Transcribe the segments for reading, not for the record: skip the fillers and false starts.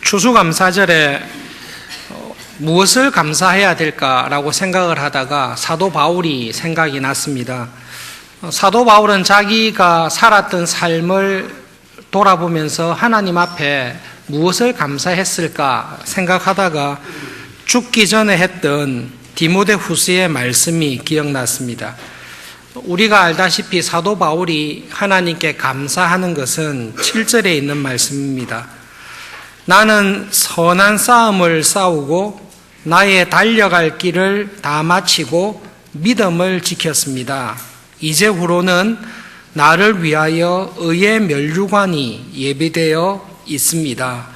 추수감사절에 무엇을 감사해야 될까라고 생각을 하다가 사도 바울이 생각이 났습니다. 사도 바울은 자기가 살았던 삶을 돌아보면서 하나님 앞에 무엇을 감사했을까 생각하다가 죽기 전에 했던 디모데후서의 말씀이 기억났습니다. 우리가 알다시피 사도 바울이 하나님께 감사하는 것은 7절에 있는 말씀입니다. 나는 선한 싸움을 싸우고 나의 달려갈 길을 다 마치고 믿음을 지켰습니다. 이제후로는 나를 위하여 의의 면류관이 예비되어 있습니다.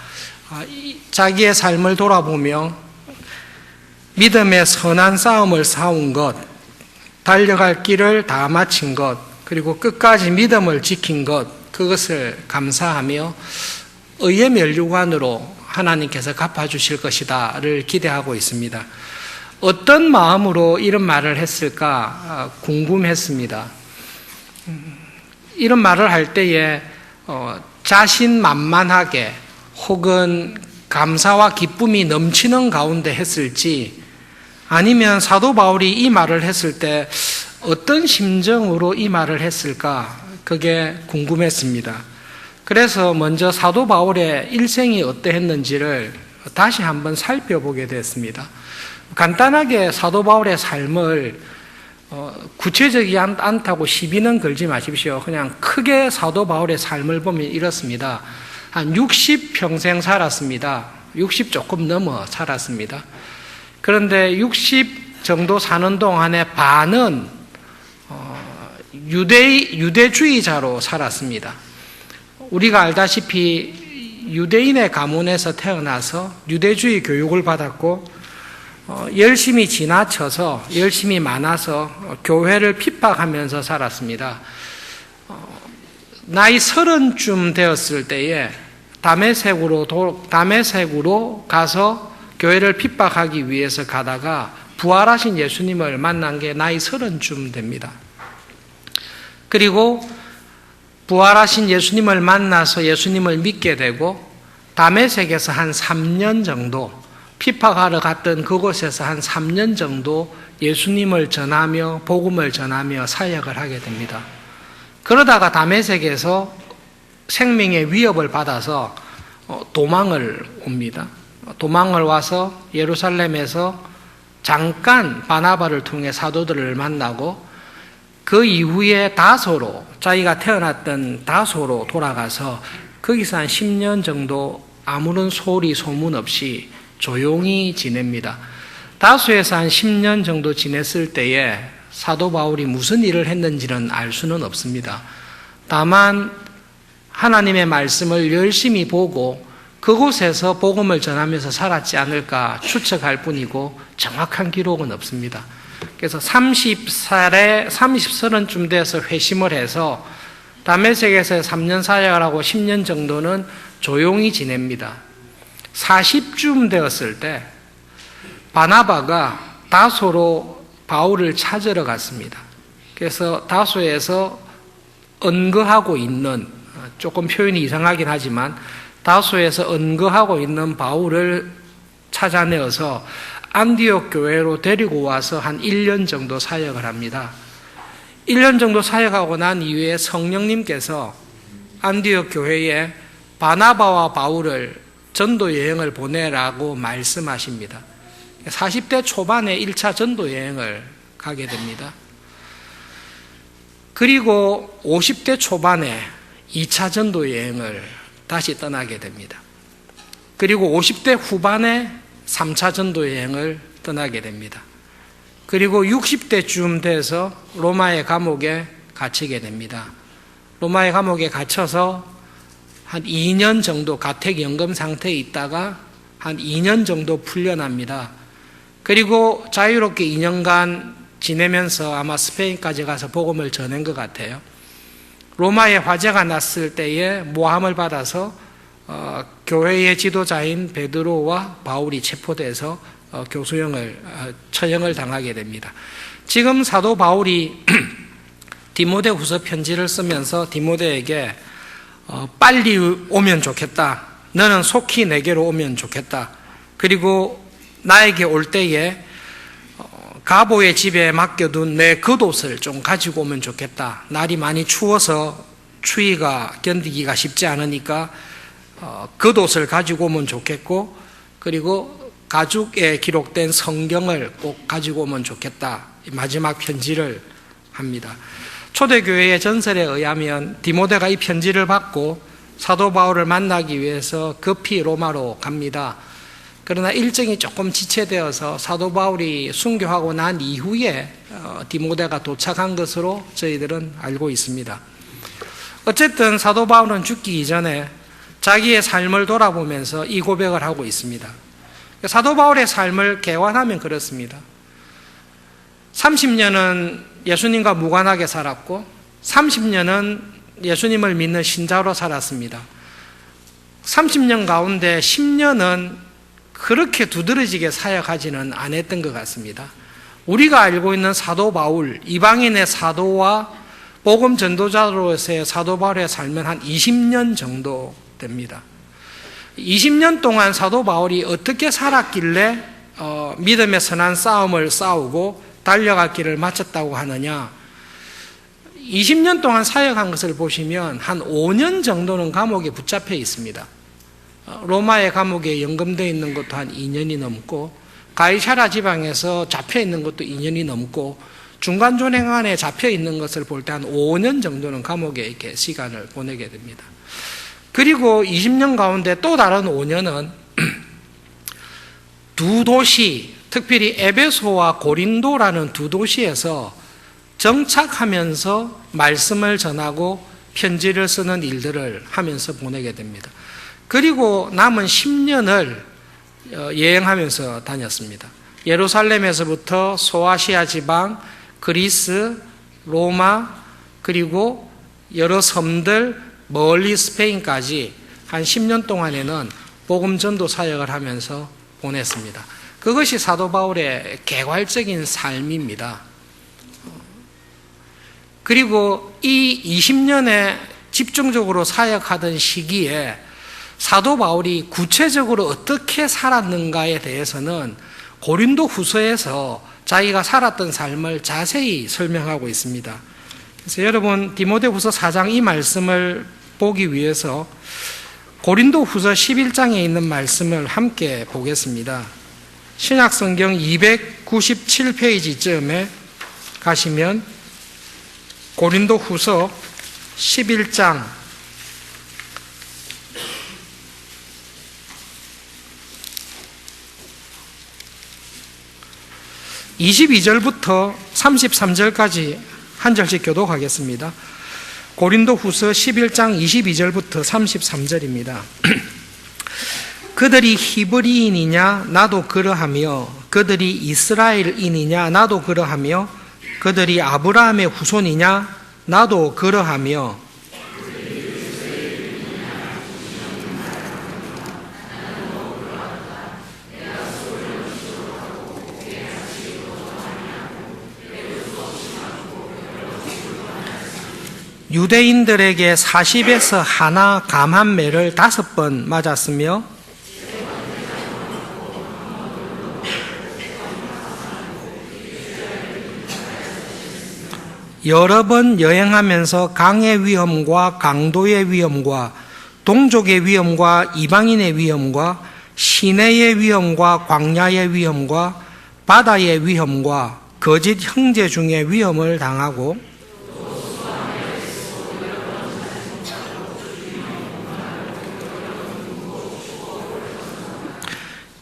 자기의 삶을 돌아보며 믿음의 선한 싸움을 싸운 것, 달려갈 길을 다 마친 것, 그리고 끝까지 믿음을 지킨 것, 그것을 감사하며 의의 면류관으로 하나님께서 갚아주실 것이다를 기대하고 있습니다. 어떤 마음으로 이런 말을 했을까 궁금했습니다. 이런 말을 할 때에 자신만만하게 혹은 감사와 기쁨이 넘치는 가운데 했을지, 아니면 사도 바울이 이 말을 했을 때 어떤 심정으로 이 말을 했을까, 그게 궁금했습니다. 그래서 먼저 사도 바울의 일생이 어떠했는지를 다시 한번 살펴보게 됐습니다. 간단하게 사도 바울의 삶을 구체적이지 않다고 시비는 걸지 마십시오. 그냥 크게 사도 바울의 삶을 보면 이렇습니다. 한 60평생 살았습니다. 60 조금 넘어 살았습니다. 그런데 60 정도 사는 동안에 반은 유대주의자로 살았습니다. 우리가 알다시피 유대인의 가문에서 태어나서 유대주의 교육을 받았고 열심히 지나쳐서 열심히 많아서 교회를 핍박하면서 살았습니다. 나이 30쯤 되었을 때에 다메섹으로 가서 교회를 핍박하기 위해서 가다가 부활하신 예수님을 만난 게 나이 30쯤 됩니다. 그리고 부활하신 예수님을 만나서 예수님을 믿게 되고 다메섹에서 한 3년 정도 핍박하러 갔던 그곳에서 한 3년 정도 예수님을 전하며 복음을 전하며 사역을 하게 됩니다. 그러다가 다메섹에서 생명의 위협을 받아서 도망을 옵니다. 도망을 와서 예루살렘에서 잠깐 바나바를 통해 사도들을 만나고 그 이후에 다소로, 자기가 태어났던 다소로 돌아가서 거기서 한 10년 정도 아무런 소리 소문 없이 조용히 지냅니다. 다소에서 한 10년 정도 지냈을 때에 사도 바울이 무슨 일을 했는지는 알 수는 없습니다. 다만 하나님의 말씀을 열심히 보고 그곳에서 복음을 전하면서 살았지 않을까 추측할 뿐이고 정확한 기록은 없습니다. 그래서 30살쯤 돼서 회심을 해서 다메섹에서 3년 사역을 하고 10년 정도는 조용히 지냅니다. 40쯤 되었을 때 바나바가 다소로 바울을 찾으러 갔습니다. 그래서 다소에서 언거하고 있는, 조금 표현이 이상하긴 하지만 다소에서 언거하고 있는 바울을 찾아내어서 안디옥 교회로 데리고 와서 한 1년 정도 사역을 합니다. 1년 정도 사역하고 난 이후에 성령님께서 안디옥 교회에 바나바와 바울을 전도 여행을 보내라고 말씀하십니다. 40대 초반에 1차 전도 여행을 가게 됩니다. 그리고 50대 초반에 2차 전도 여행을 다시 떠나게 됩니다. 그리고 50대 후반에 3차 전도 여행을 떠나게 됩니다. 그리고 60대쯤 돼서 로마의 감옥에 갇히게 됩니다. 로마의 감옥에 갇혀서 한 2년 정도 가택연금 상태에 있다가 한 2년 정도 풀려납니다. 그리고 자유롭게 2년간 지내면서 아마 스페인까지 가서 복음을 전한 것 같아요. 로마에 화재가 났을 때에 모함을 받아서 교회의 지도자인 베드로와 바울이 체포돼서 처형을 당하게 됩니다. 지금 사도 바울이 디모데후서 편지를 쓰면서 디모데에게 빨리 오면 좋겠다. 너는 속히 내게로 오면 좋겠다. 그리고 나에게 올 때에 가보의 집에 맡겨둔 내 겉옷을 좀 가지고 오면 좋겠다. 날이 많이 추워서 추위가 견디기가 쉽지 않으니까 겉옷을 가지고 오면 좋겠고, 그리고 가죽에 기록된 성경을 꼭 가지고 오면 좋겠다. 마지막 편지를 합니다. 초대교회의 전설에 의하면 디모데가 이 편지를 받고 사도 바울을 만나기 위해서 급히 로마로 갑니다. 그러나 일정이 조금 지체되어서 사도 바울이 순교하고 난 이후에 디모데가 도착한 것으로 저희들은 알고 있습니다. 어쨌든 사도 바울은 죽기 이전에 자기의 삶을 돌아보면서 이 고백을 하고 있습니다. 사도 바울의 삶을 개관하면 그렇습니다. 30년은 예수님과 무관하게 살았고 30년은 예수님을 믿는 신자로 살았습니다. 30년 가운데 10년은 그렇게 두드러지게 사역하지는 않았던 것 같습니다. 우리가 알고 있는 사도 바울, 이방인의 사도와 복음 전도자로서의 사도 바울의 삶은 한 20년 정도 됩니다. 20년 동안 사도 바울이 어떻게 살았길래 믿음의 선한 싸움을 싸우고 달려갈 길을 마쳤다고 하느냐? 20년 동안 사역한 것을 보시면 한 5년 정도는 감옥에 붙잡혀 있습니다. 로마의 감옥에 연금되어 있는 것도 한 2년이 넘고, 가이사랴 지방에서 잡혀 있는 것도 2년이 넘고, 중간 조랭안에 잡혀 있는 것을 볼 때 한 5년 정도는 감옥에 이렇게 시간을 보내게 됩니다. 그리고 20년 가운데 또 다른 5년은 두 도시, 특별히 에베소와 고린도라는 두 도시에서 정착하면서 말씀을 전하고 편지를 쓰는 일들을 하면서 보내게 됩니다. 그리고 남은 10년을 여행하면서 다녔습니다. 예루살렘에서부터 소아시아 지방, 그리스, 로마, 그리고 여러 섬들, 멀리 스페인까지 한 10년 동안에는 복음 전도 사역을 하면서 보냈습니다. 그것이 사도 바울의 개괄적인 삶입니다. 그리고 이 20년에 집중적으로 사역하던 시기에 사도 바울이 구체적으로 어떻게 살았는가에 대해서는 고린도 후서에서 자기가 살았던 삶을 자세히 설명하고 있습니다. 그래서 여러분 디모데 후서 4장 이 말씀을 보기 위해서 고린도 후서 11장에 있는 말씀을 함께 보겠습니다. 신약성경 297페이지쯤에 가시면 고린도 후서 11장 22절부터 33절까지 한 절씩 교독하겠습니다. 고린도 후서 11장 22절부터 33절입니다. 그들이 히브리인이냐 나도 그러하며 그들이 이스라엘인이냐 나도 그러하며 그들이 아브라함의 후손이냐 나도 그러하며 유대인들에게 40에서 하나 감 한 매를 5번 맞았으며 여러 번 여행하면서 강의 위험과 강도의 위험과 동족의 위험과 이방인의 위험과 시내의 위험과 광야의 위험과 바다의 위험과 거짓 형제 중의 위험을 당하고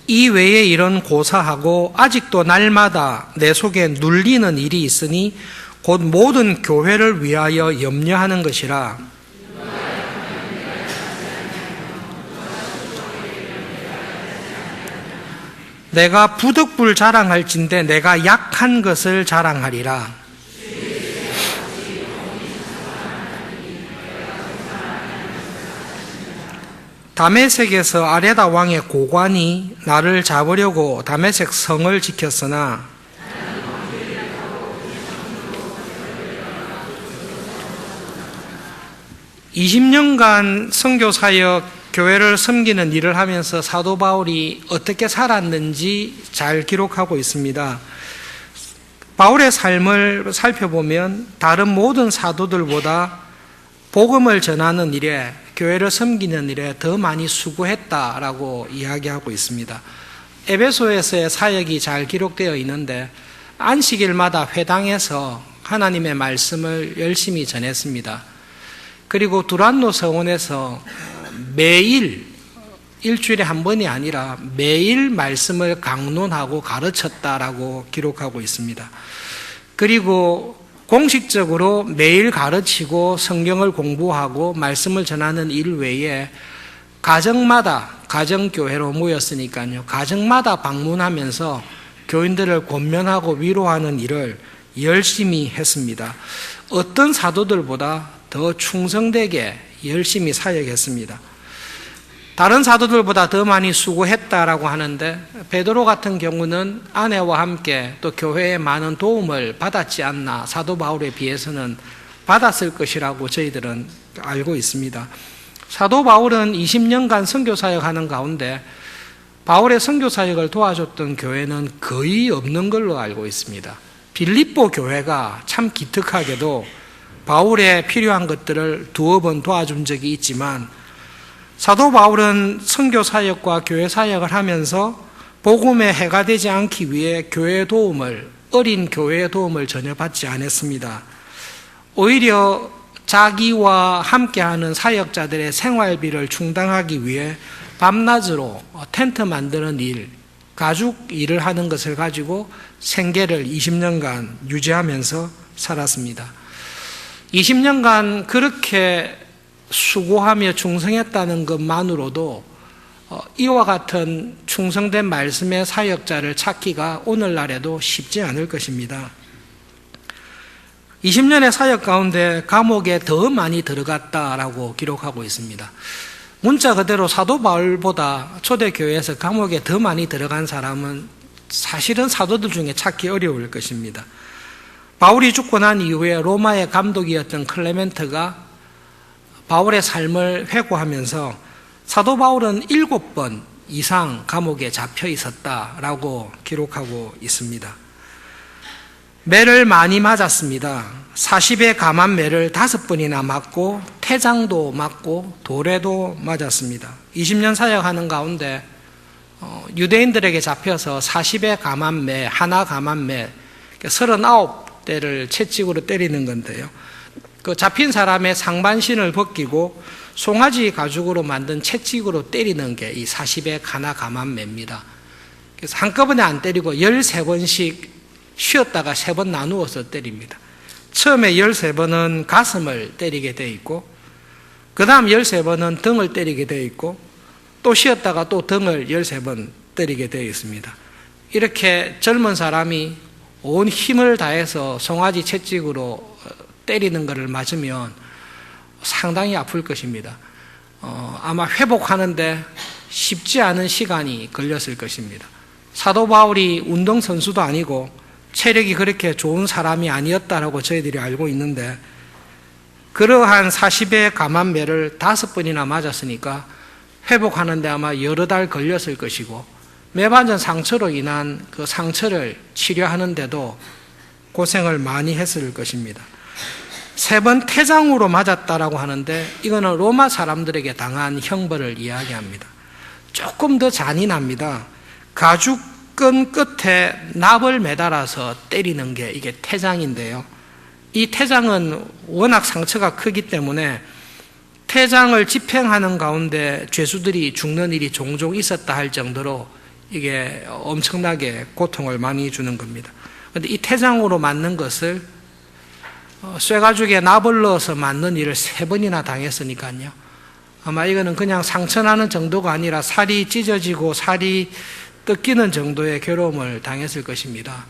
이 외에 이런 고사하고 아직도 날마다 내 속에 눌리는 일이 있으니 곧 모든 교회를 위하여 염려하는 것이라. 내가 부득불 자랑할진대 내가 약한 것을 자랑하리라. 다메섹에서 아레다 왕의 고관이 나를 잡으려고 다메섹 성을 지켰으나 (20년간) 선교사역 교회를 섬기는 일을 하면서 사도 바울이 어떻게 살았는지 잘 기록하고 있습니다. 바울의 삶을 살펴보면 다른 모든 사도들보다 복음을 전하는 일에, 교회를 섬기는 일에 더 많이 수고했다라고 이야기하고 있습니다. 에베소에서의 사역이 잘 기록되어 있는데 안식일마다 회당에서 하나님의 말씀을 열심히 전했습니다. 그리고 두란노 서원에서 매일, 일주일에 한 번이 아니라 매일 말씀을 강론하고 가르쳤다라고 기록하고 있습니다. 그리고 공식적으로 매일 가르치고 성경을 공부하고 말씀을 전하는 일 외에 가정마다, 가정교회로 모였으니까요, 가정마다 방문하면서 교인들을 권면하고 위로하는 일을 열심히 했습니다. 어떤 사도들보다 더 충성되게 열심히 사역했습니다. 다른 사도들보다 더 많이 수고했다라고 하는데 베드로 같은 경우는 아내와 함께 또 교회에 많은 도움을 받았지 않나, 사도 바울에 비해서는 받았을 것이라고 저희들은 알고 있습니다. 사도 바울은 20년간 선교사역하는 가운데 바울의 선교사역을 도와줬던 교회는 거의 없는 걸로 알고 있습니다. 빌립보 교회가 참 기특하게도 바울의 필요한 것들을 두어 번 도와준 적이 있지만 사도 바울은 선교 사역과 교회 사역을 하면서 복음에 해가 되지 않기 위해 교회의 도움을, 어린 교회의 도움을 전혀 받지 않았습니다. 오히려 자기와 함께하는 사역자들의 생활비를 충당하기 위해 밤낮으로 텐트 만드는 일, 가죽 일을 하는 것을 가지고 생계를 20년간 유지하면서 살았습니다. 20년간 그렇게 수고하며 충성했다는 것만으로도 이와 같은 충성된 말씀의 사역자를 찾기가 오늘날에도 쉽지 않을 것입니다. 20년의 사역 가운데 감옥에 더 많이 들어갔다라고 기록하고 있습니다. 문자 그대로 사도 바울보다 초대교회에서 감옥에 더 많이 들어간 사람은 사실은 사도들 중에 찾기 어려울 것입니다. 바울이 죽고 난 이후에 로마의 감독이었던 클레멘트가 바울의 삶을 회고하면서 사도 바울은 7번 이상 감옥에 잡혀 있었다라고 기록하고 있습니다. 매를 많이 맞았습니다. 40의 감한 매를 5번이나 맞고 태장도 맞고 돌에도 맞았습니다. 20년 사역하는 가운데 유대인들에게 잡혀서 40의 감한 매, 하나 감한 매, 39대를 채찍으로 때리는 건데요. 그 잡힌 사람의 상반신을 벗기고 송아지 가죽으로 만든 채찍으로 때리는 게 이 40의 하나 감한 매입니다. 그래서 한꺼번에 안 때리고 13번씩 쉬었다가 3번 나누어서 때립니다. 처음에 13번은 가슴을 때리게 되어 있고 그 다음 13번은 등을 때리게 되어 있고 또 쉬었다가 또 등을 13번 때리게 되어 있습니다. 이렇게 젊은 사람이 온 힘을 다해서 송아지 채찍으로 때리는 것을 맞으면 상당히 아플 것입니다. 아마 회복하는데 쉽지 않은 시간이 걸렸을 것입니다. 사도 바울이 운동선수도 아니고 체력이 그렇게 좋은 사람이 아니었다라고 저희들이 알고 있는데 그러한 40의 감한 매를 5번이나 맞았으니까 회복하는데 아마 여러 달 걸렸을 것이고 매반전 상처로 인한 그 상처를 치료하는데도 고생을 많이 했을 것입니다. 3번 태장으로 맞았다라고 하는데 이거는 로마 사람들에게 당한 형벌을 이야기합니다. 조금 더 잔인합니다. 가죽끈 끝에 납을 매달아서 때리는 게 이게 태장인데요. 이 태장은 워낙 상처가 크기 때문에 태장을 집행하는 가운데 죄수들이 죽는 일이 종종 있었다 할 정도로 이게 엄청나게 고통을 많이 주는 겁니다. 그런데 이 태장으로 맞는 것을 쇠가죽에 납을 넣어서 맞는 일을 3번이나 당했으니까요. 아마 이거는 그냥 상처나는 정도가 아니라 살이 찢어지고 살이 뜯기는 정도의 괴로움을 당했을 것입니다.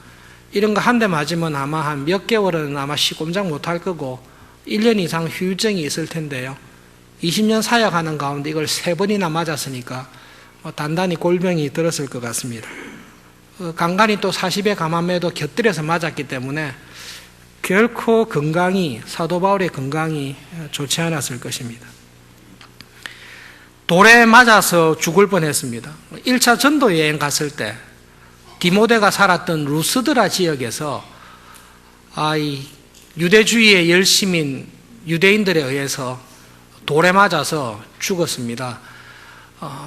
이런 거 한 대 맞으면 아마 한 몇 개월은 아마 시꼼장 못할 거고 1년 이상 후유증이 있을 텐데요. 20년 사역하는 가운데 이걸 3번이나 맞았으니까 단단히 골병이 들었을 것 같습니다. 간간히 또 40의 감함에도 곁들여서 맞았기 때문에 결코 건강이, 사도 바울의 건강이 좋지 않았을 것입니다. 돌에 맞아서 죽을 뻔했습니다. 1차 전도 여행 갔을 때 디모데가 살았던 루스드라 지역에서 이 유대주의의 열심인 유대인들에 의해서 돌에 맞아서 죽었습니다.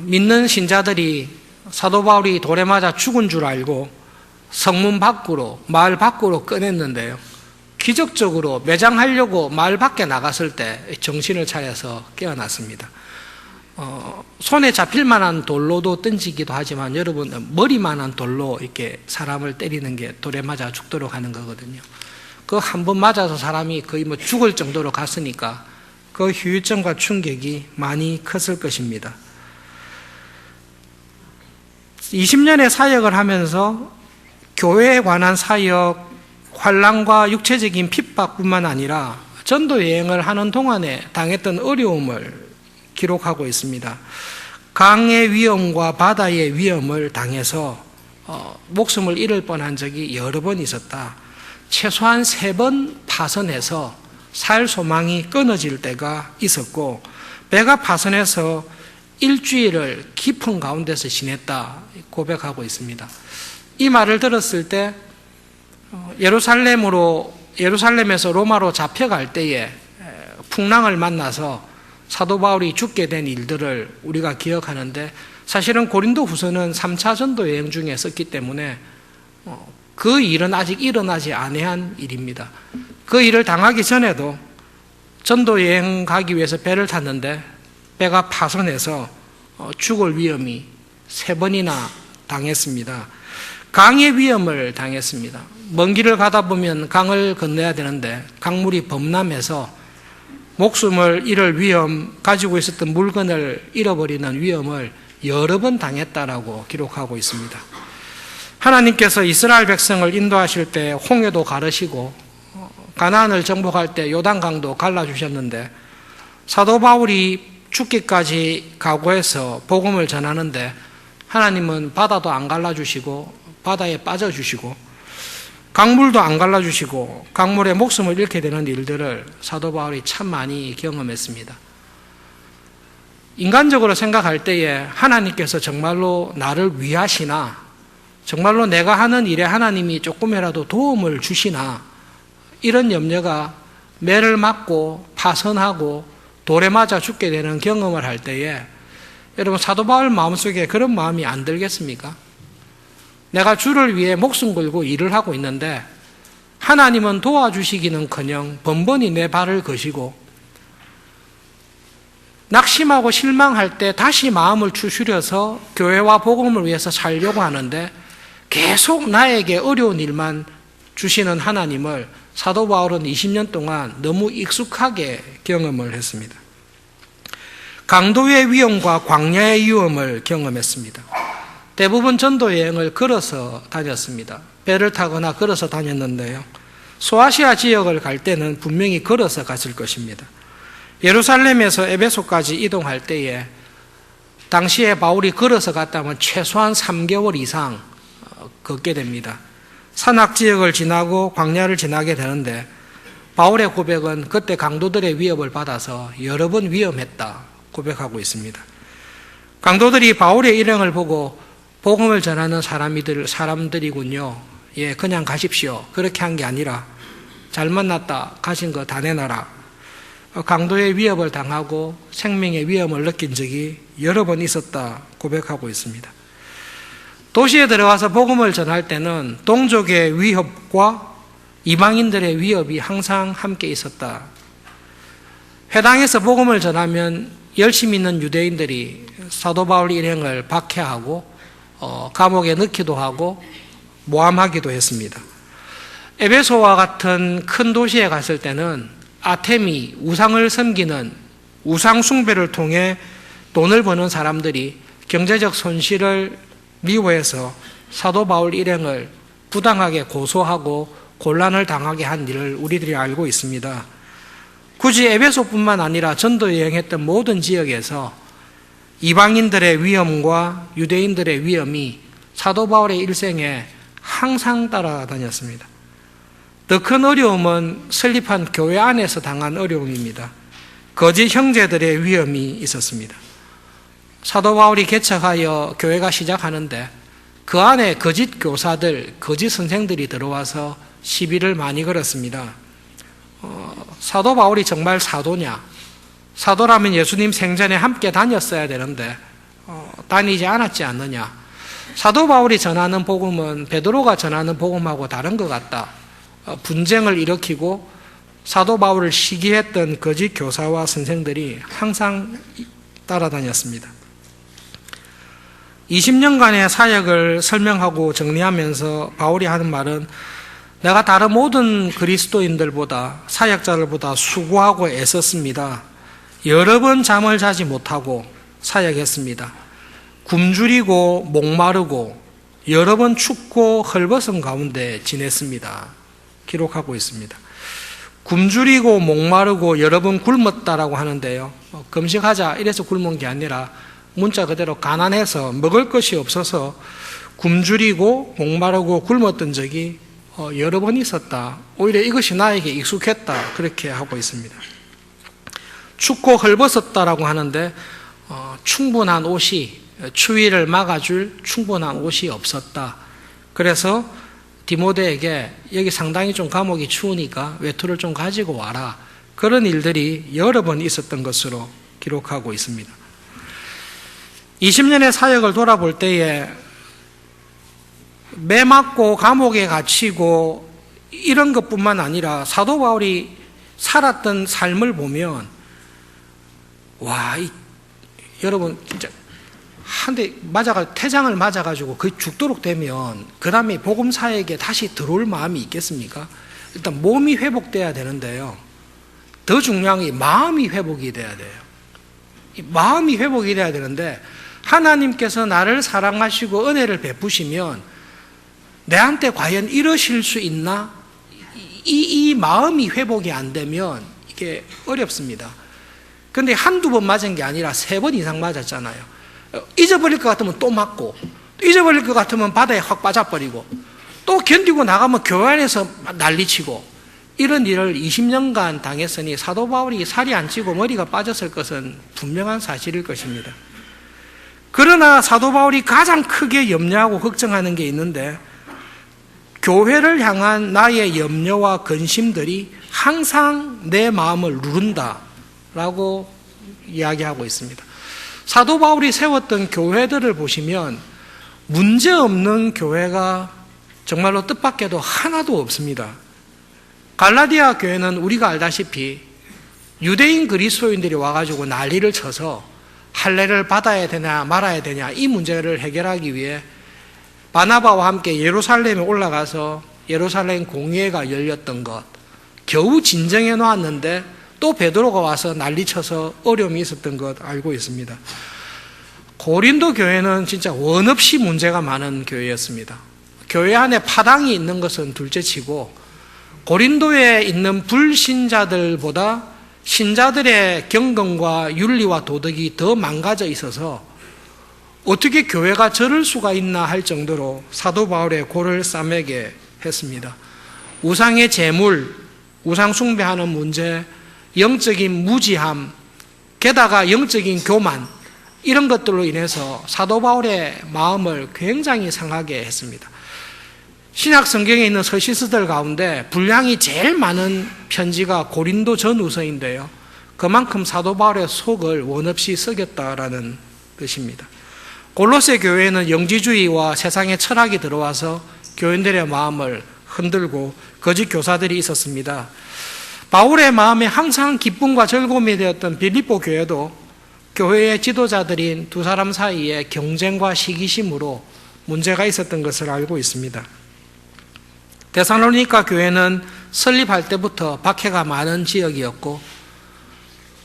믿는 신자들이 사도 바울이 돌에 맞아 죽은 줄 알고 성문 밖으로, 마을 밖으로 꺼냈는데요. 기적적으로 매장하려고 마을 밖에 나갔을 때 정신을 차려서 깨어났습니다. 손에 잡힐 만한 돌로도 던지기도 하지만 여러분, 머리만한 돌로 이렇게 사람을 때리는 게 돌에 맞아 죽도록 하는 거거든요. 그 한 번 맞아서 사람이 거의 죽을 정도로 갔으니까 그 후유증과 충격이 많이 컸을 것입니다. 20년의 사역을 하면서 교회에 관한 사역, 환난과 육체적인 핍박뿐만 아니라 전도 여행을 하는 동안에 당했던 어려움을 기록하고 있습니다. 강의 위험과 바다의 위험을 당해서 목숨을 잃을 뻔한 적이 여러 번 있었다. 최소한 3번 파선해서 살 소망이 끊어질 때가 있었고, 배가 파선해서 일주일을 깊은 가운데서 지냈다 고백하고 있습니다. 이 말을 들었을 때 예루살렘에서 로마로 잡혀갈 때에 풍랑을 만나서 사도 바울이 죽게 된 일들을 우리가 기억하는데, 사실은 고린도 후서는 3차 전도 여행 중에 썼기 때문에 그 일은 아직 일어나지 아니한 일입니다. 그 일을 당하기 전에도 전도 여행 가기 위해서 배를 탔는데 배가 파손해서 죽을 위험이 3번이나 당했습니다. 강의 위험을 당했습니다. 먼 길을 가다 보면 강을 건너야 되는데 강물이 범람해서 목숨을 잃을 위험, 가지고 있었던 물건을 잃어버리는 위험을 여러 번 당했다라고 기록하고 있습니다. 하나님께서 이스라엘 백성을 인도하실 때 홍해도 가르시고 가나안을 정복할 때 요단강도 갈라주셨는데, 사도 바울이 죽기까지 각오해서 복음을 전하는데 하나님은 바다도 안 갈라주시고 바다에 빠져주시고 강물도 안 갈라주시고 강물에 목숨을 잃게 되는 일들을 사도 바울이 참 많이 경험했습니다. 인간적으로 생각할 때에 하나님께서 정말로 나를 위하시나, 정말로 내가 하는 일에 하나님이 조금이라도 도움을 주시나, 이런 염려가 매를 맞고 파선하고 돌에 맞아 죽게 되는 경험을 할 때에 여러분, 사도 바울 마음속에 그런 마음이 안 들겠습니까? 내가 주를 위해 목숨 걸고 일을 하고 있는데 하나님은 도와주시기는커녕 번번이 내 발을 거시고, 낙심하고 실망할 때 다시 마음을 추스려서 교회와 복음을 위해서 살려고 하는데 계속 나에게 어려운 일만 주시는 하나님을 사도 바울은 20년 동안 너무 익숙하게 경험을 했습니다. 강도의 위험과 광야의 위험을 경험했습니다. 대부분 전도 여행을 걸어서 다녔습니다. 배를 타거나 걸어서 다녔는데요. 소아시아 지역을 갈 때는 분명히 걸어서 갔을 것입니다. 예루살렘에서 에베소까지 이동할 때에 당시에 바울이 걸어서 갔다면 최소한 3개월 이상 걷게 됩니다. 산악 지역을 지나고 광야를 지나게 되는데 바울의 고백은 그때 강도들의 위협을 받아서 여러 번 위험했다 고백하고 있습니다. 강도들이 바울의 일행을 보고 복음을 전하는 사람들이군요. 예, 그냥 가십시오. 그렇게 한 게 아니라 잘 만났다, 가신 거 다 내놔라. 강도의 위협을 당하고 생명의 위험을 느낀 적이 여러 번 있었다 고백하고 있습니다. 도시에 들어가서 복음을 전할 때는 동족의 위협과 이방인들의 위협이 항상 함께 있었다. 회당에서 복음을 전하면 열심히 있는 유대인들이 사도 바울 일행을 박해하고 감옥에 넣기도 하고 모함하기도 했습니다. 에베소와 같은 큰 도시에 갔을 때는 아테미, 우상을 섬기는 우상 숭배를 통해 돈을 버는 사람들이 경제적 손실을 미워해서 사도 바울 일행을 부당하게 고소하고 곤란을 당하게 한 일을 우리들이 알고 있습니다. 굳이 에베소뿐만 아니라 전도 여행했던 모든 지역에서 이방인들의 위험과 유대인들의 위험이 사도 바울의 일생에 항상 따라다녔습니다. 더 큰 어려움은 설립한 교회 안에서 당한 어려움입니다. 거짓 형제들의 위험이 있었습니다. 사도 바울이 개척하여 교회가 시작하는데 그 안에 거짓 교사들, 거짓 선생들이 들어와서 시비를 많이 걸었습니다. 사도 바울이 정말 사도냐? 사도라면 예수님 생전에 함께 다녔어야 되는데 다니지 않았지 않느냐? 사도 바울이 전하는 복음은 베드로가 전하는 복음하고 다른 것 같다. 분쟁을 일으키고 사도 바울을 시기했던 거짓 교사와 선생들이 항상 따라다녔습니다. 20년간의 사역을 설명하고 정리하면서 바울이 하는 말은 내가 다른 모든 그리스도인들보다 사역자들보다 수고하고 애썼습니다. 여러 번 잠을 자지 못하고 사역했습니다. 굶주리고 목마르고 여러 번 춥고 헐벗은 가운데 지냈습니다. 기록하고 있습니다. 굶주리고 목마르고 여러 번 굶었다라고 하는데요. 금식하자 이래서 굶은 게 아니라 문자 그대로 가난해서 먹을 것이 없어서 굶주리고 목마르고 굶었던 적이 여러 번 있었다. 오히려 이것이 나에게 익숙했다. 그렇게 하고 있습니다. 춥고 헐벗었다라고 하는데 충분한 옷이 추위를 막아줄 충분한 옷이 없었다. 그래서 디모데에게 여기 상당히 좀 감옥이 추우니까 외투를 좀 가지고 와라. 그런 일들이 여러 번 있었던 것으로 기록하고 있습니다. 20년의 사역을 돌아볼 때에 매 맞고 감옥에 갇히고 이런 것뿐만 아니라 사도 바울이 살았던 삶을 보면 여러분 진짜 한 대 태장을 맞아가지고 거의 죽도록 되면 그 다음에 복음 사역에 다시 들어올 마음이 있겠습니까? 일단 몸이 회복돼야 되는데요. 더 중요한 게 마음이 회복이 돼야 돼요. 마음이 회복이 돼야 되는데 하나님께서 나를 사랑하시고 은혜를 베푸시면 내한테 과연 이러실 수 있나? 이 마음이 회복이 안 되면 이게 어렵습니다. 근데 한두 번 맞은 게 아니라 3번 이상 맞았잖아요. 잊어버릴 것 같으면 또 맞고, 또 잊어버릴 것 같으면 바다에 확 빠져버리고, 또 견디고 나가면 교회 안에서 난리치고, 이런 일을 20년간 당했으니 사도 바울이 살이 안 찌고 머리가 빠졌을 것은 분명한 사실일 것입니다. 그러나 사도 바울이 가장 크게 염려하고 걱정하는 게 있는데 교회를 향한 나의 염려와 근심들이 항상 내 마음을 누른다라고 이야기하고 있습니다. 사도 바울이 세웠던 교회들을 보시면 문제없는 교회가 정말로 뜻밖에도 하나도 없습니다. 갈라디아 교회는 우리가 알다시피 유대인 그리스도인들이 와가지고 난리를 쳐서 할례를 받아야 되냐 말아야 되냐 이 문제를 해결하기 위해 바나바와 함께 예루살렘에 올라가서 예루살렘 공회가 열렸던 것 겨우 진정해 놓았는데 또 베드로가 와서 난리쳐서 어려움이 있었던 것 알고 있습니다. 고린도 교회는 진짜 원 없이 문제가 많은 교회였습니다. 교회 안에 파당이 있는 것은 둘째치고 고린도에 있는 불신자들보다 신자들의 경건과 윤리와 도덕이 더 망가져 있어서 어떻게 교회가 저럴 수가 있나 할 정도로 사도 바울의 고를 싸매게 했습니다. 우상의 제물, 우상 숭배하는 문제, 영적인 무지함, 게다가 영적인 교만 이런 것들로 인해서 사도 바울의 마음을 굉장히 상하게 했습니다. 신약 성경에 있는 서신서들 가운데 분량이 제일 많은 편지가 고린도 전후서인데요. 그만큼 사도 바울의 속을 원없이 썩였다라는 뜻입니다. 골로새 교회는 영지주의와 세상의 철학이 들어와서 교인들의 마음을 흔들고 거짓 교사들이 있었습니다. 바울의 마음에 항상 기쁨과 즐거움이 되었던 빌립보 교회도 교회의 지도자들인 두 사람 사이에 경쟁과 시기심으로 문제가 있었던 것을 알고 있습니다. 데살로니가 교회는 설립할 때부터 박해가 많은 지역이었고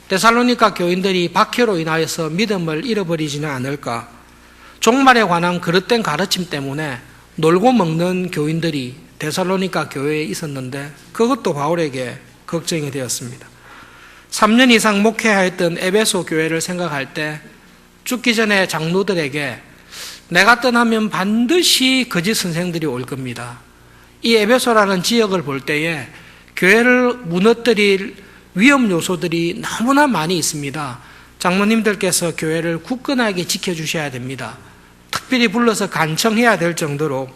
데살로니가 교인들이 박해로 인하여서 믿음을 잃어버리지는 않을까. 종말에 관한 그릇된 가르침 때문에 놀고 먹는 교인들이 데살로니가 교회에 있었는데 그것도 바울에게 걱정이 되었습니다. 3년 이상 목회하였던 에베소 교회를 생각할 때 죽기 전에 장로들에게 내가 떠나면 반드시 거짓 선생들이 올 겁니다. 이 에베소라는 지역을 볼 때에 교회를 무너뜨릴 위험 요소들이 너무나 많이 있습니다. 장로님들께서 교회를 굳건하게 지켜주셔야 됩니다. 특별히 불러서 간청해야 될 정도로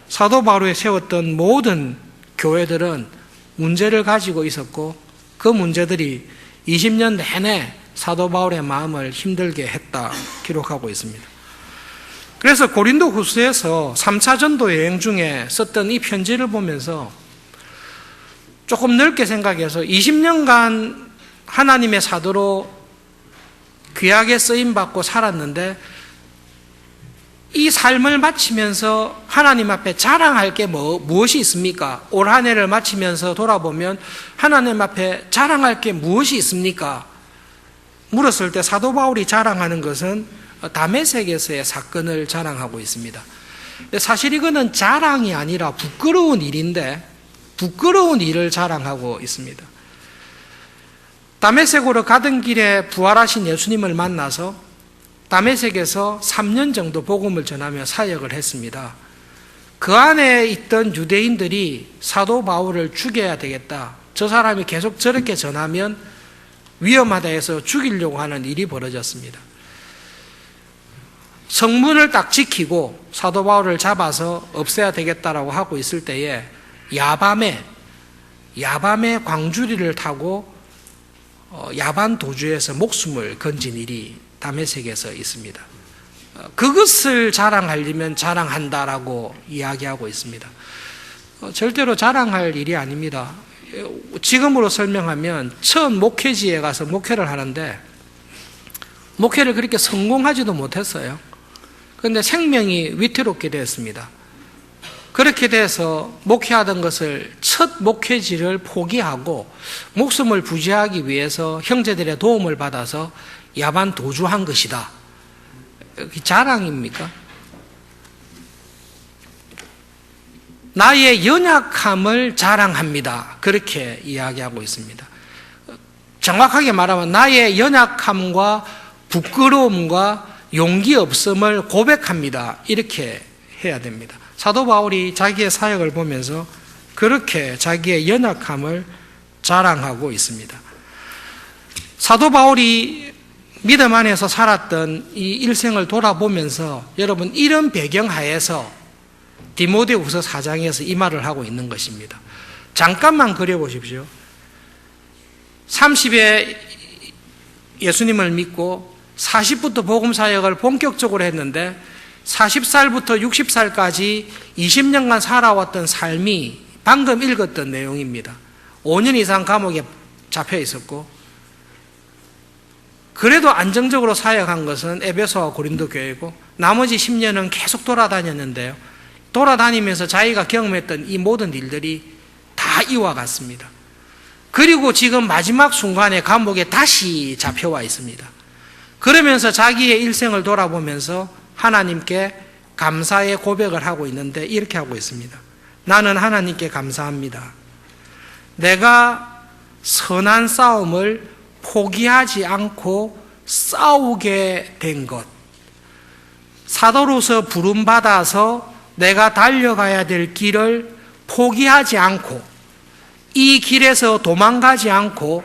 사도 바울이 세웠던 모든 교회들은 문제를 가지고 있었고 그 문제들이 20년 내내 사도 바울의 마음을 힘들게 했다 기록하고 있습니다. 그래서 고린도 후서에서 3차 전도 여행 중에 썼던 이 편지를 보면서 조금 넓게 생각해서 20년간 하나님의 사도로 귀하게 쓰임받고 살았는데 이 삶을 마치면서 하나님 앞에 자랑할 게 무엇이 있습니까? 올 한 해를 마치면서 돌아보면 하나님 앞에 자랑할 게 무엇이 있습니까? 물었을 때 사도 바울이 자랑하는 것은 다메섹에서의 사건을 자랑하고 있습니다. 사실 이거는 자랑이 아니라 부끄러운 일인데 부끄러운 일을 자랑하고 있습니다. 다메섹으로 가던 길에 부활하신 예수님을 만나서 다메섹에서 3년 정도 복음을 전하며 사역을 했습니다. 그 안에 있던 유대인들이 사도 바울을 죽여야 되겠다. 저 사람이 계속 저렇게 전하면 위험하다 해서 죽이려고 하는 일이 벌어졌습니다. 성문을 딱 지키고 사도 바울을 잡아서 없애야 되겠다라고 하고 있을 때에 야밤에 광주리를 타고 야반 도주에서 목숨을 건진 일이 다메섹에서 있습니다. 그것을 자랑하려면 자랑한다라고 이야기하고 있습니다. 절대로 자랑할 일이 아닙니다. 지금으로 설명하면 처음 목회지에 가서 목회를 하는데 목회를 그렇게 성공하지도 못했어요. 그런데 생명이 위태롭게 되었습니다. 그렇게 돼서 목회하던 것을 첫 목회지를 포기하고 목숨을 부지하기 위해서 형제들의 도움을 받아서 야반 도주한 것이다. 자랑입니까? 나의 연약함을 자랑합니다. 그렇게 이야기하고 있습니다. 정확하게 말하면 나의 연약함과 부끄러움과 용기 없음을 고백합니다. 이렇게 해야 됩니다. 사도 바울이 자기의 사역을 보면서 그렇게 자기의 연약함을 자랑하고 있습니다. 사도 바울이 믿음 안에서 살았던 이 일생을 돌아보면서 여러분 이런 배경 하에서 디모데후서 4장에서 이 말을 하고 있는 것입니다. 잠깐만 그려보십시오. 30에 예수님을 믿고 40부터 복음사역을 본격적으로 했는데 40살부터 60살까지 20년간 살아왔던 삶이 방금 읽었던 내용입니다. 5년 이상 감옥에 잡혀 있었고 그래도 안정적으로 사역한 것은 에베소와 고린도 교회고 나머지 10년은 계속 돌아다녔는데요. 돌아다니면서 자기가 경험했던 이 모든 일들이 다 이와 같습니다. 그리고 지금 마지막 순간에 감옥에 다시 잡혀와 있습니다. 그러면서 자기의 일생을 돌아보면서 하나님께 감사의 고백을 하고 있는데 이렇게 하고 있습니다. 나는 하나님께 감사합니다. 내가 선한 싸움을 포기하지 않고 싸우게 된 것. 사도로서 부름받아서 내가 달려가야 될 길을 포기하지 않고 이 길에서 도망가지 않고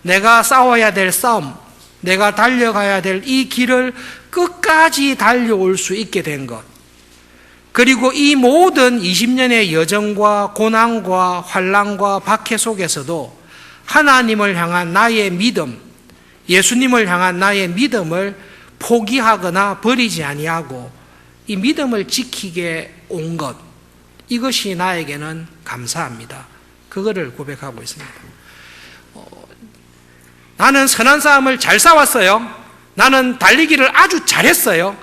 내가 싸워야 될 싸움, 내가 달려가야 될 이 길을 끝까지 달려올 수 있게 된 것. 그리고 이 모든 20년의 여정과 고난과 환난과 박해 속에서도 하나님을 향한 나의 믿음, 예수님을 향한 나의 믿음을 포기하거나 버리지 아니하고 이 믿음을 지키게 온 것, 이것이 나에게는 감사합니다. 그거를 고백하고 있습니다. 나는 선한 싸움을 잘 싸웠어요. 나는 달리기를 아주 잘했어요.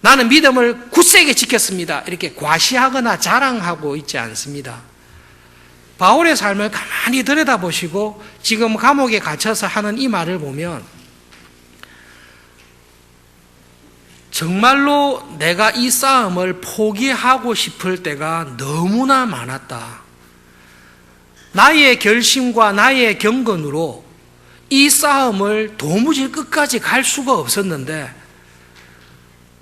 나는 믿음을 굳세게 지켰습니다. 이렇게 과시하거나 자랑하고 있지 않습니다. 바울의 삶을 가만히 들여다보시고 지금 감옥에 갇혀서 하는 이 말을 보면 정말로 내가 이 싸움을 포기하고 싶을 때가 너무나 많았다. 나의 결심과 나의 경건으로 이 싸움을 도무지 끝까지 갈 수가 없었는데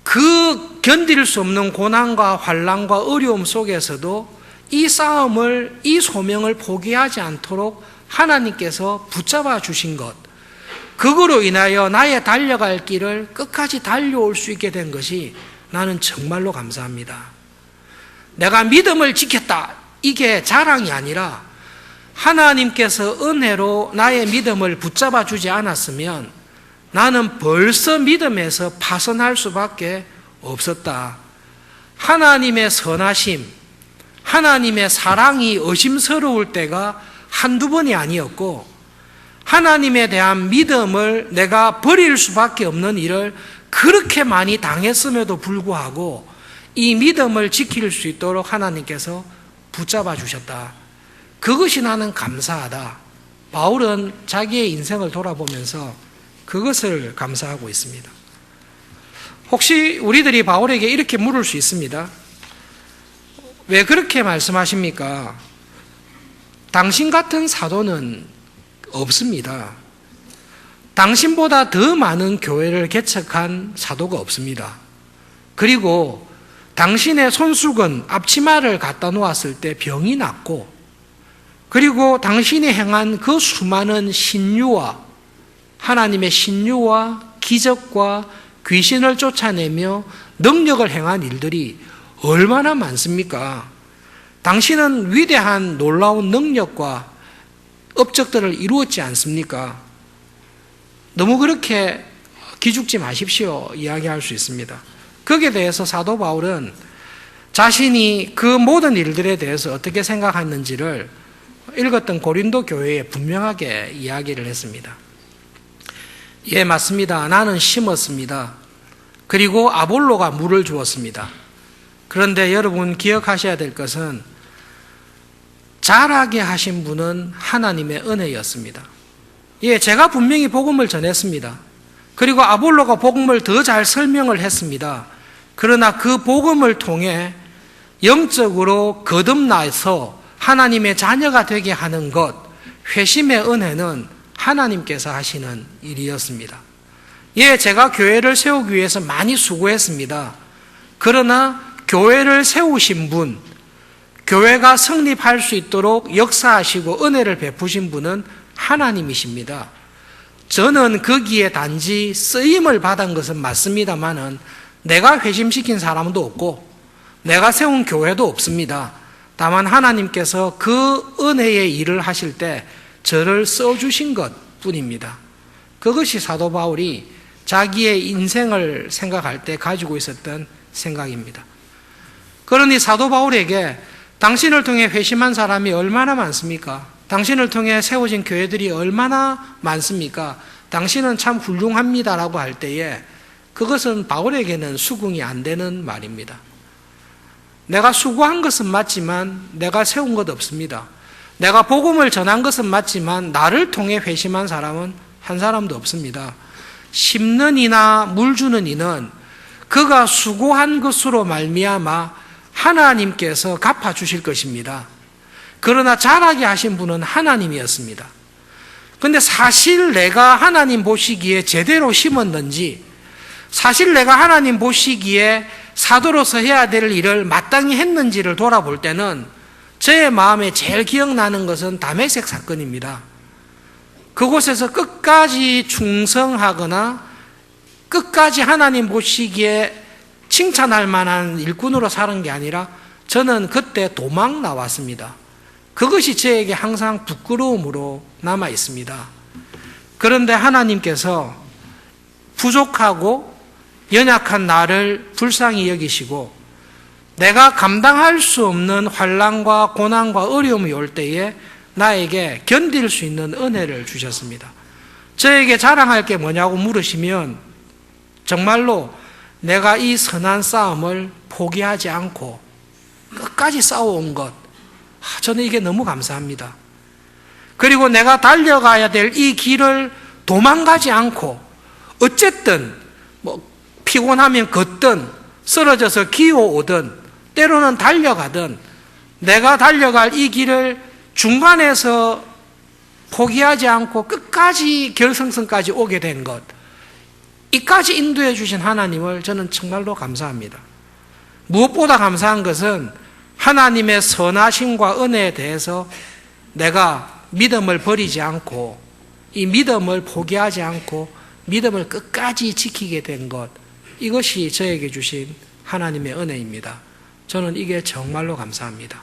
그 견딜 수 없는 고난과 환난과 어려움 속에서도 이 싸움을, 이 소명을 포기하지 않도록 하나님께서 붙잡아 주신 것, 그거로 인하여 나의 달려갈 길을 끝까지 달려올 수 있게 된 것이 나는 정말로 감사합니다. 내가 믿음을 지켰다, 이게 자랑이 아니라 하나님께서 은혜로 나의 믿음을 붙잡아 주지 않았으면 나는 벌써 믿음에서 파선할 수밖에 없었다. 하나님의 선하심, 하나님의 사랑이 의심스러울 때가 한두 번이 아니었고, 하나님에 대한 믿음을 내가 버릴 수밖에 없는 일을 그렇게 많이 당했음에도 불구하고 이 믿음을 지킬 수 있도록 하나님께서 붙잡아 주셨다. 그것이 나는 감사하다. 바울은 자기의 인생을 돌아보면서 그것을 감사하고 있습니다. 혹시 우리들이 바울에게 이렇게 물을 수 있습니다. 왜 그렇게 말씀하십니까? 당신 같은 사도는 없습니다. 당신보다 더 많은 교회를 개척한 사도가 없습니다. 그리고 당신의 손수건, 앞치마를 갖다 놓았을 때 병이 났고, 그리고 당신이 행한 그 수많은 신유와 하나님의 신유와 기적과 귀신을 쫓아내며 능력을 행한 일들이 얼마나 많습니까? 당신은 위대한 놀라운 능력과 업적들을 이루었지 않습니까? 너무 그렇게 기죽지 마십시오 이야기할 수 있습니다. 거기에 대해서 사도 바울은 자신이 그 모든 일들에 대해서 어떻게 생각했는지를 읽었던 고린도 교회에 분명하게 이야기를 했습니다. 예, 맞습니다. 나는 심었습니다. 그리고 아볼로가 물을 주었습니다. 그런데 여러분 기억하셔야 될 것은 자라게 하신 분은 하나님의 은혜였습니다. 예, 제가 분명히 복음을 전했습니다. 그리고 아볼로가 복음을 더 잘 설명을 했습니다. 그러나 그 복음을 통해 영적으로 거듭나서 하나님의 자녀가 되게 하는 것, 회심의 은혜는 하나님께서 하시는 일이었습니다. 예, 제가 교회를 세우기 위해서 많이 수고했습니다. 그러나 교회를 세우신 분, 교회가 성립할 수 있도록 역사하시고 은혜를 베푸신 분은 하나님이십니다. 저는 거기에 단지 쓰임을 받은 것은 맞습니다만은 내가 회심시킨 사람도 없고 내가 세운 교회도 없습니다. 다만 하나님께서 그 은혜의 일을 하실 때 저를 써주신 것 뿐입니다. 그것이 사도 바울이 자기의 인생을 생각할 때 가지고 있었던 생각입니다. 그러니 사도 바울에게 당신을 통해 회심한 사람이 얼마나 많습니까? 당신을 통해 세워진 교회들이 얼마나 많습니까? 당신은 참 훌륭합니다라고 할 때에 그것은 바울에게는 수긍이 안 되는 말입니다. 내가 수고한 것은 맞지만 내가 세운 것 없습니다. 내가 복음을 전한 것은 맞지만 나를 통해 회심한 사람은 한 사람도 없습니다. 심는 이나 물 주는 이는 그가 수고한 것으로 말미암아 하나님께서 갚아주실 것입니다. 그러나 자라게 하신 분은 하나님이었습니다. 그런데 사실 내가 하나님 보시기에 제대로 심었는지, 사실 내가 하나님 보시기에 사도로서 해야 될 일을 마땅히 했는지를 돌아볼 때는 제 마음에 제일 기억나는 것은 다메섹 사건입니다. 그곳에서 끝까지 충성하거나 끝까지 하나님 보시기에 칭찬할 만한 일꾼으로 사는 게 아니라 저는 그때 도망 나왔습니다. 그것이 저에게 항상 부끄러움으로 남아 있습니다. 그런데 하나님께서 부족하고 연약한 나를 불쌍히 여기시고 내가 감당할 수 없는 환난과 고난과 어려움이 올 때에 나에게 견딜 수 있는 은혜를 주셨습니다. 저에게 자랑할 게 뭐냐고 물으시면 정말로 내가 이 선한 싸움을 포기하지 않고 끝까지 싸워온 것, 저는 이게 너무 감사합니다. 그리고 내가 달려가야 될 이 길을 도망가지 않고 어쨌든 피곤하면 걷든 쓰러져서 기어오든 때로는 달려가든 내가 달려갈 이 길을 중간에서 포기하지 않고 끝까지 결승선까지 오게 된 것, 이까지 인도해 주신 하나님을 저는 정말로 감사합니다. 무엇보다 감사한 것은 하나님의 선하심과 은혜에 대해서 내가 믿음을 버리지 않고 이 믿음을 포기하지 않고 믿음을 끝까지 지키게 된 것, 이것이 저에게 주신 하나님의 은혜입니다. 저는 이게 정말로 감사합니다.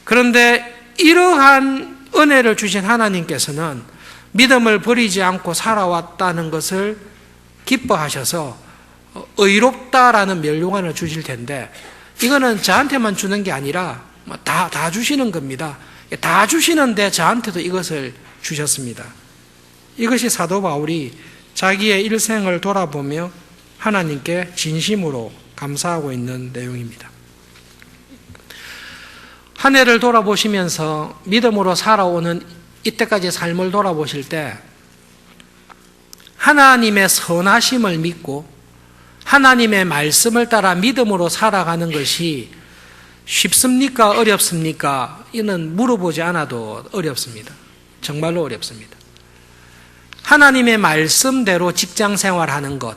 그런데 이러한 은혜를 주신 하나님께서는 믿음을 버리지 않고 살아왔다는 것을 기뻐하셔서 의롭다라는 멸류관을 주실 텐데, 이거는 저한테만 주는 게 아니라 다 주시는 겁니다. 다 주시는데 저한테도 이것을 주셨습니다. 이것이 사도 바울이 자기의 일생을 돌아보며 하나님께 진심으로 감사하고 있는 내용입니다. 한 해를 돌아보시면서 믿음으로 살아오는 이때까지 삶을 돌아보실 때 하나님의 선하심을 믿고 하나님의 말씀을 따라 믿음으로 살아가는 것이 쉽습니까? 어렵습니까? 이는 물어보지 않아도 어렵습니다. 정말로 어렵습니다. 하나님의 말씀대로 직장 생활하는 것,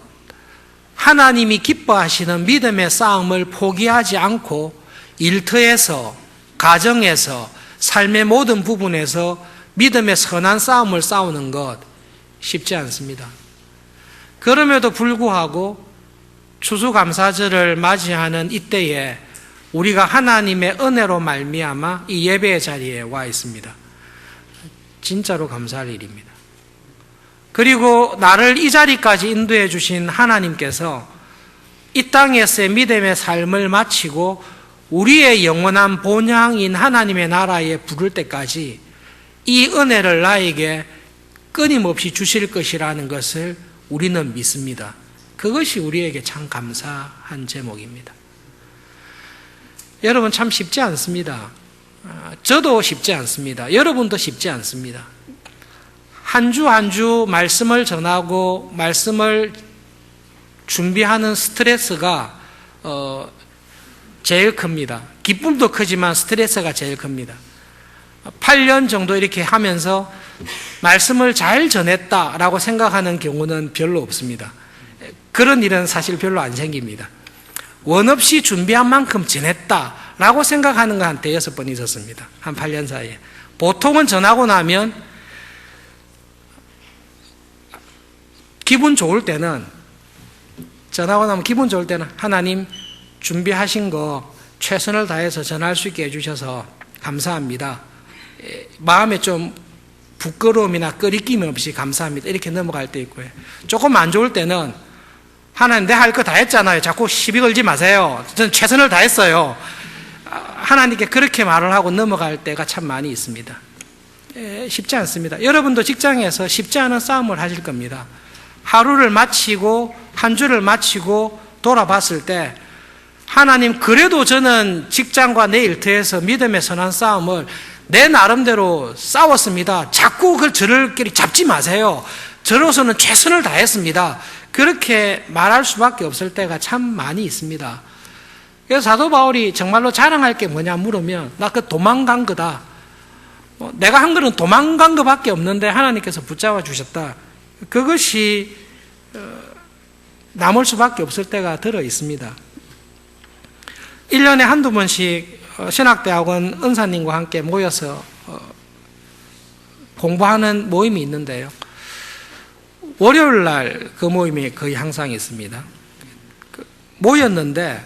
하나님이 기뻐하시는 믿음의 싸움을 포기하지 않고 일터에서, 가정에서, 삶의 모든 부분에서 믿음의 선한 싸움을 싸우는 것 쉽지 않습니다. 그럼에도 불구하고 추수감사절을 맞이하는 이때에 우리가 하나님의 은혜로 말미암아 이 예배의 자리에 와 있습니다. 진짜로 감사할 일입니다. 그리고 나를 이 자리까지 인도해 주신 하나님께서 이 땅에서의 믿음의 삶을 마치고 우리의 영원한 본향인 하나님의 나라에 부를 때까지 이 은혜를 나에게 끊임없이 주실 것이라는 것을 우리는 믿습니다. 그것이 우리에게 참 감사한 제목입니다. 여러분, 참 쉽지 않습니다. 저도 쉽지 않습니다. 여러분도 쉽지 않습니다. 한 주 한 주 말씀을 전하고 말씀을 준비하는 스트레스가 제일 큽니다. 기쁨도 크지만 스트레스가 제일 큽니다. 8년 정도 이렇게 하면서 말씀을 잘 전했다라고 생각하는 경우는 별로 없습니다. 그런 일은 사실 별로 안 생깁니다. 원 없이 준비한 만큼 전했다라고 생각하는 건 한 5번 있었습니다. 한 8년 사이에. 보통은 전하고 나면 기분 좋을 때는, 전하고 나면 기분 좋을 때는 하나님 준비하신 거 최선을 다해서 전할 수 있게 해주셔서 감사합니다. 마음에 좀 부끄러움이나 꺼리낌 없이 감사합니다. 이렇게 넘어갈 때 있고요. 조금 안 좋을 때는 하나님, 내 할 거 다 했잖아요. 자꾸 시비 걸지 마세요. 저는 최선을 다했어요. 하나님께 그렇게 말을 하고 넘어갈 때가 참 많이 있습니다. 쉽지 않습니다. 여러분도 직장에서 쉽지 않은 싸움을 하실 겁니다. 하루를 마치고 한 주를 마치고 돌아봤을 때 하나님, 그래도 저는 직장과 내 일터에서 믿음의 선한 싸움을 내 나름대로 싸웠습니다. 자꾸 저를 잡지 마세요. 저로서는 최선을 다했습니다. 그렇게 말할 수밖에 없을 때가 참 많이 있습니다. 그래서 사도 바울이 정말로 자랑할 게 뭐냐 물으면, 나 그 도망간 거다. 내가 한 거는 도망간 것밖에 없는데 하나님께서 붙잡아 주셨다. 그것이 남을 수밖에 없을 때가 들어 있습니다. 1년에 한두 번씩 신학대학원 은사님과 함께 모여서 공부하는 모임이 있는데요. 월요일 날 그 모임이 거의 항상 있습니다. 모였는데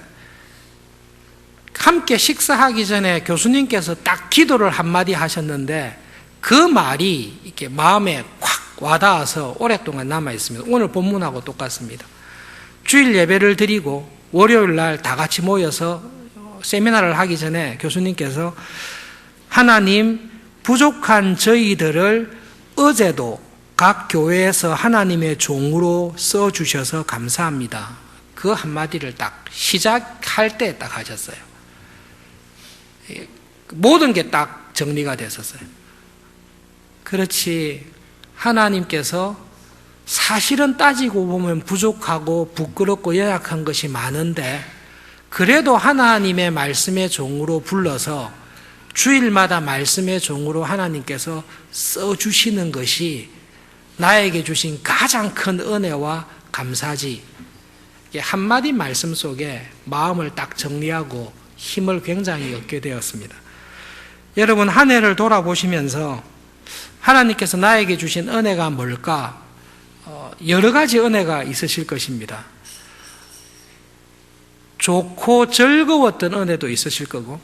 함께 식사하기 전에 교수님께서 딱 기도를 한마디 하셨는데 그 말이 이렇게 마음에 콱 와닿아서 오랫동안 남아 있습니다. 오늘 본문하고 똑같습니다. 주일 예배를 드리고 월요일 날 다 같이 모여서 세미나를 하기 전에 교수님께서, 하나님, 부족한 저희들을 어제도 각 교회에서 하나님의 종으로 써주셔서 감사합니다. 그 한마디를 딱 시작할 때 딱 하셨어요. 모든 게 딱 정리가 됐었어요. 그렇지, 하나님께서 사실은 따지고 보면 부족하고 부끄럽고 연약한 것이 많은데 그래도 하나님의 말씀의 종으로 불러서 주일마다 말씀의 종으로 하나님께서 써주시는 것이 나에게 주신 가장 큰 은혜와 감사지. 한마디 말씀 속에 마음을 딱 정리하고 힘을 굉장히 얻게 되었습니다. 여러분, 한 해를 돌아보시면서 하나님께서 나에게 주신 은혜가 뭘까? 여러 가지 은혜가 있으실 것입니다. 좋고 즐거웠던 은혜도 있으실 거고,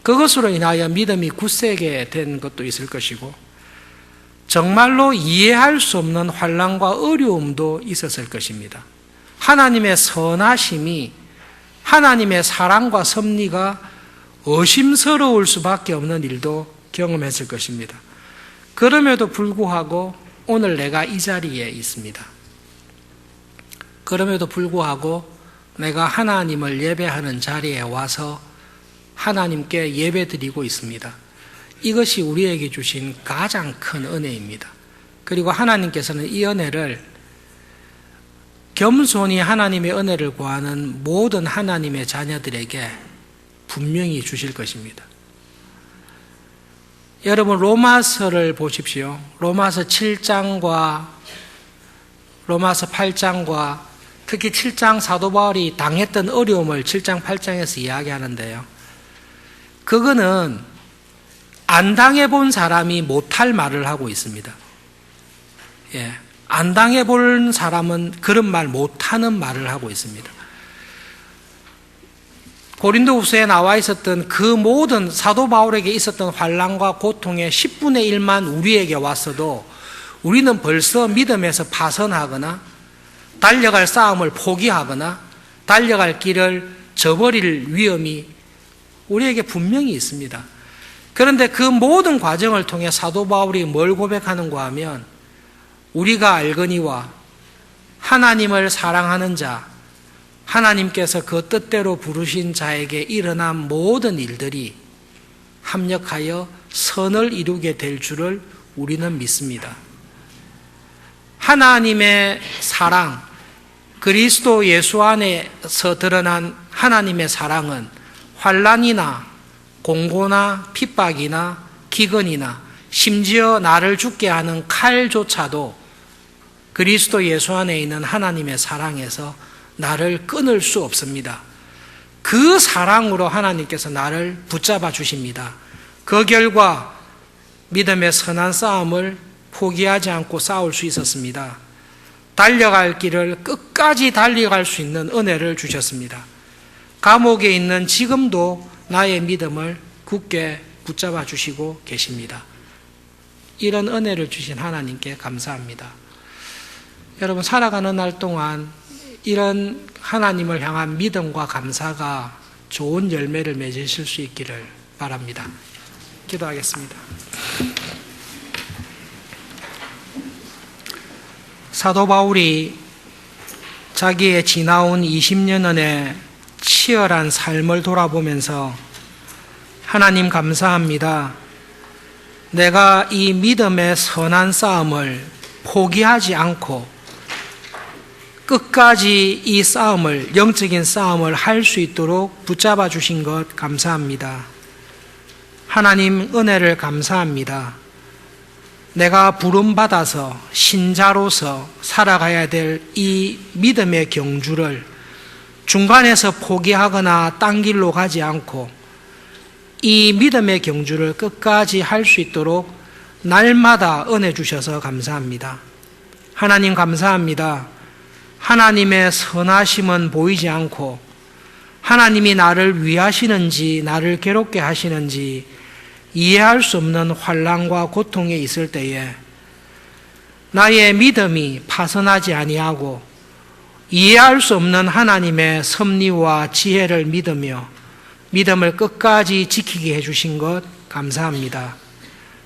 그것으로 인하여 믿음이 굳세게 된 것도 있을 것이고, 정말로 이해할 수 없는 환난과 어려움도 있었을 것입니다. 하나님의 선하심이, 하나님의 사랑과 섭리가 의심스러울 수밖에 없는 일도 경험했을 것입니다. 그럼에도 불구하고 오늘 내가 이 자리에 있습니다. 그럼에도 불구하고 내가 하나님을 예배하는 자리에 와서 하나님께 예배드리고 있습니다. 이것이 우리에게 주신 가장 큰 은혜입니다. 그리고 하나님께서는 이 은혜를 겸손히 하나님의 은혜를 구하는 모든 하나님의 자녀들에게 분명히 주실 것입니다. 여러분, 로마서를 보십시오. 로마서 7장과 로마서 8장과 특히 7장 사도 바울이 당했던 어려움을 7장 8장에서 이야기하는데요. 그거는 안 당해본 사람이 못할 말을 하고 있습니다. 안 당해본 사람은 그런 말 못하는 말을 하고 있습니다. 고린도후서에 나와 있었던 그 모든 사도 바울에게 있었던 환난과 고통의 10분의 1만 우리에게 왔어도 우리는 벌써 믿음에서 파선하거나 달려갈 싸움을 포기하거나 달려갈 길을 저버릴 위험이 우리에게 분명히 있습니다. 그런데 그 모든 과정을 통해 사도 바울이 뭘 고백하는가 하면, 우리가 알거니와 하나님을 사랑하는 자, 하나님께서 그 뜻대로 부르신 자에게 일어난 모든 일들이 합력하여 선을 이루게 될 줄을 우리는 믿습니다. 하나님의 사랑, 그리스도 예수 안에서 드러난 하나님의 사랑은 환난이나 공고나 핍박이나 기근이나 심지어 나를 죽게 하는 칼조차도 그리스도 예수 안에 있는 하나님의 사랑에서 나를 끊을 수 없습니다. 그 사랑으로 하나님께서 나를 붙잡아 주십니다. 그 결과 믿음의 선한 싸움을 포기하지 않고 싸울 수 있었습니다. 달려갈 길을 끝까지 달려갈 수 있는 은혜를 주셨습니다. 감옥에 있는 지금도 나의 믿음을 굳게 붙잡아 주시고 계십니다. 이런 은혜를 주신 하나님께 감사합니다. 여러분, 살아가는 날 동안 이런 하나님을 향한 믿음과 감사가 좋은 열매를 맺으실 수 있기를 바랍니다. 기도하겠습니다. 사도 바울이 자기의 지나온 20년의 치열한 삶을 돌아보면서 하나님 감사합니다. 내가 이 믿음의 선한 싸움을 포기하지 않고 끝까지 이 싸움을, 영적인 싸움을 할 수 있도록 붙잡아 주신 것 감사합니다. 하나님 은혜를 감사합니다. 내가 부름받아서 신자로서 살아가야 될 이 믿음의 경주를 중간에서 포기하거나 딴 길로 가지 않고 이 믿음의 경주를 끝까지 할 수 있도록 날마다 은혜 주셔서 감사합니다. 하나님 감사합니다. 하나님의 선하심은 보이지 않고 하나님이 나를 위하시는지 나를 괴롭게 하시는지 이해할 수 없는 환난과 고통에 있을 때에 나의 믿음이 파선하지 아니하고 이해할 수 없는 하나님의 섭리와 지혜를 믿으며 믿음을 끝까지 지키게 해주신 것 감사합니다.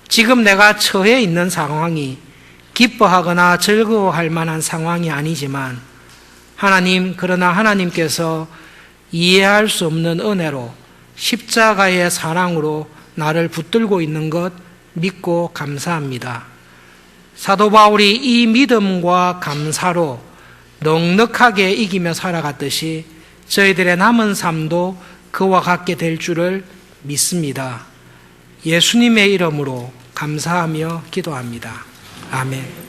지금 내가 처해 있는 상황이 기뻐하거나 즐거워할 만한 상황이 아니지만 하나님, 그러나 하나님께서 이해할 수 없는 은혜로 십자가의 사랑으로 나를 붙들고 있는 것 믿고 감사합니다. 사도 바울이 이 믿음과 감사로 넉넉하게 이기며 살아갔듯이 저희들의 남은 삶도 그와 같게 될 줄을 믿습니다. 예수님의 이름으로 감사하며 기도합니다. 아멘.